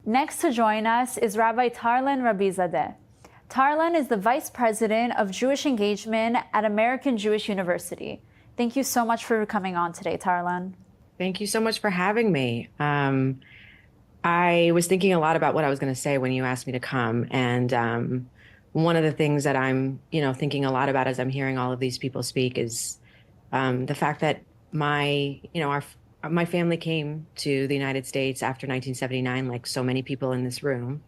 Next to join us is Rabbi Tarlan Rabizadeh. Tarlan is the Vice President of Jewish Engagement at American Jewish University. Thank you so much for coming on today, Tarlan. Thank you so much for having me. I was thinking a lot about what I was going to say when you asked me to come. And one of the things that I'm, thinking a lot about as I'm hearing all of these people speak is the fact that my family came to the United States after 1979, like so many people in this room,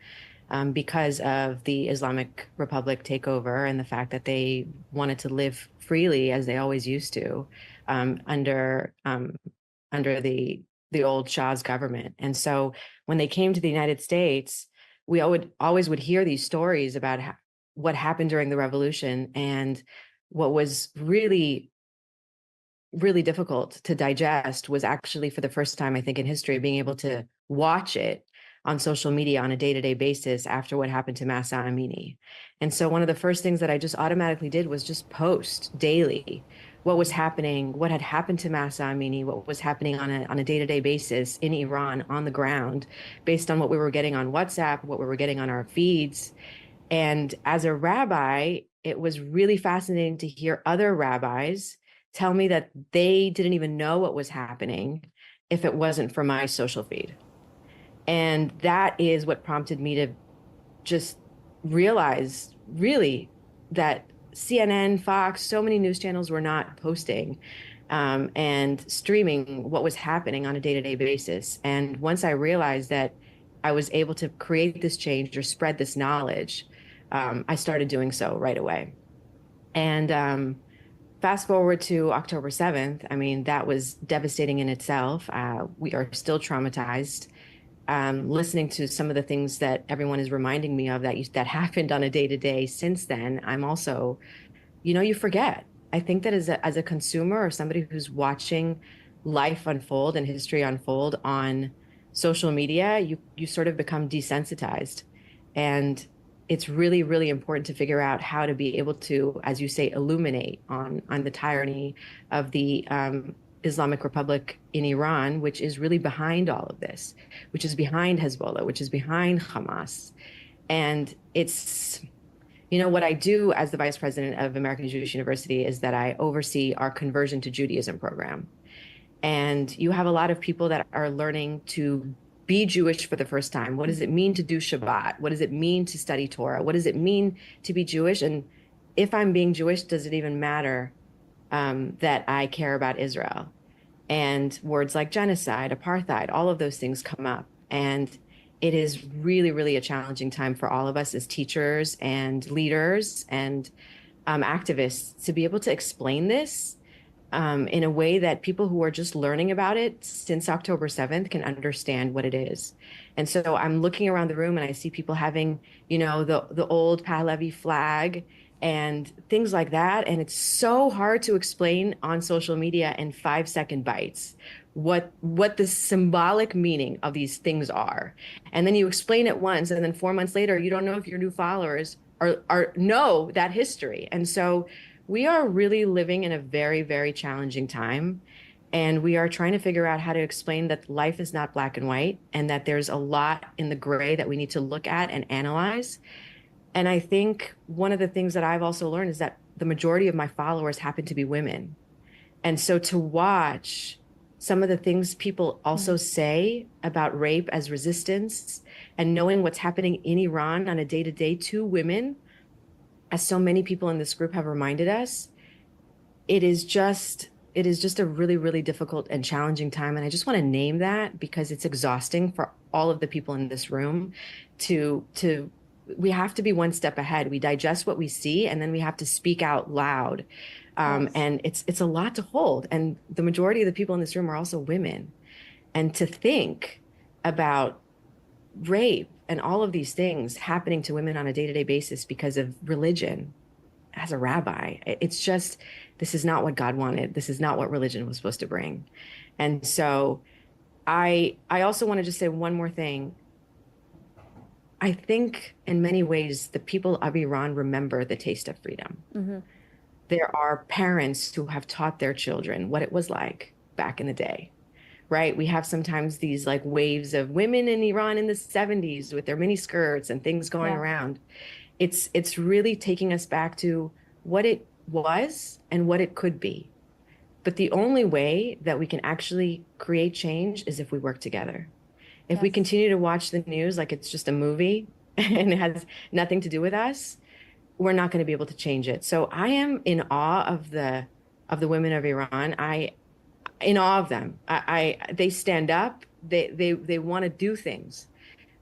because of the Islamic Republic takeover and the fact that they wanted to live freely as they always used to under the old Shah's government. And so when they came to the United States, we always would hear these stories about what happened during the revolution. And what was really, really difficult to digest was actually, for the first time, I think, in history, being able to watch it on social media on a day-to-day basis after what happened to Mahsa Amini. And so one of the first things that I just automatically did was just post daily what was happening, what had happened to Mahsa Amini, what was happening on a day-to-day basis in Iran on the ground, based on what we were getting on WhatsApp, what we were getting on our feeds. And as a rabbi, it was really fascinating to hear other rabbis tell me that they didn't even know what was happening if it wasn't for my social feed. And that is what prompted me to just realize, really, that CNN, Fox, so many news channels were not posting and streaming what was happening on a day-to-day basis. And once I realized that I was able to create this change or spread this knowledge, I started doing so right away. And fast forward to October 7th, I mean, that was devastating in itself. We are still traumatized. Listening to some of the things that everyone is reminding me of that happened on a day-to-day since then, I'm also, you forget. I think that as a consumer or somebody who's watching life unfold and history unfold on social media, you sort of become desensitized. And it's really, really important to figure out how to be able to, as you say, illuminate on the tyranny of the Islamic Republic in Iran, which is really behind all of this, which is behind Hezbollah, which is behind Hamas. And it's, what I do as the Vice President of American Jewish University is that I oversee our conversion to Judaism program. And you have a lot of people that are learning to be Jewish for the first time. What does it mean to do Shabbat? What does it mean to study Torah? What does it mean to be Jewish? And if I'm being Jewish, does it even matter that I care about Israel? And words like genocide, apartheid, all of those things come up. And it is really, really a challenging time for all of us as teachers and leaders and activists to be able to explain this in a way that people who are just learning about it since October 7th can understand what it is. And so I'm looking around the room and I see people having, the old Pahlavi flag and things like that. And it's so hard to explain on social media in 5-second bites what the symbolic meaning of these things are. And then you explain it once, and then 4 months later, you don't know if your new followers are know that history. And so we are really living in a very, very challenging time. And we are trying to figure out how to explain that life is not black and white, and that there's a lot in the gray that we need to look at and analyze. And I think one of the things that I've also learned is that the majority of my followers happen to be women. And so to watch some of the things people also say about rape as resistance, and knowing what's happening in Iran on a day-to-day to women, as so many people in this group have reminded us, it is just a really, really difficult and challenging time. And I just want to name that because it's exhausting for all of the people in this room we have to be one step ahead. We digest what we see, and then we have to speak out loud. Yes. And it's a lot to hold. And the majority of the people in this room are also women. And to think about rape and all of these things happening to women on a day-to-day basis because of religion, as a rabbi, it's just, this is not what God wanted. This is not what religion was supposed to bring. And so I also want to just say one more thing. I think in many ways, the people of Iran remember the taste of freedom. Mm-hmm. There are parents who have taught their children what it was like back in the day, right? We have sometimes these like waves of women in Iran in the 70s with their mini skirts and things going around. It's really taking us back to what it was and what it could be. But the only way that we can actually create change is if we work together. If we continue to watch the news like it's just a movie and it has nothing to do with us, we're not going to be able to change it. So I am in awe of the women of Iran. In awe of them. They stand up. They want to do things,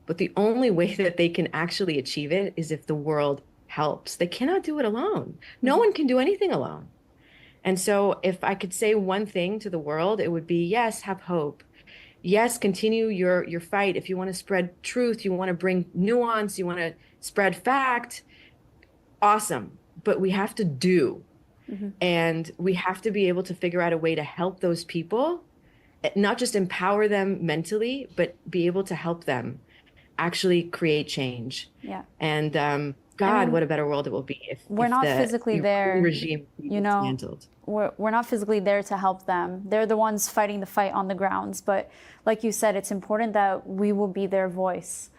but the only way that they can actually achieve it is if the world helps. They cannot do it alone. No one can do anything alone. And so if I could say one thing to the world, it would be, yes, have hope. Yes, continue your fight. If you want to spread truth, you want to bring nuance, you want to spread fact, awesome. But we have to do. And we have to be able to figure out a way to help those people, not just empower them mentally, but be able to help them actually create change. Yeah. And God, what a better world it will be if we're not the physically there, regime dismantled. We're not physically there to help them. They're the ones fighting the fight on the grounds. But like you said, it's important that we will be their voice.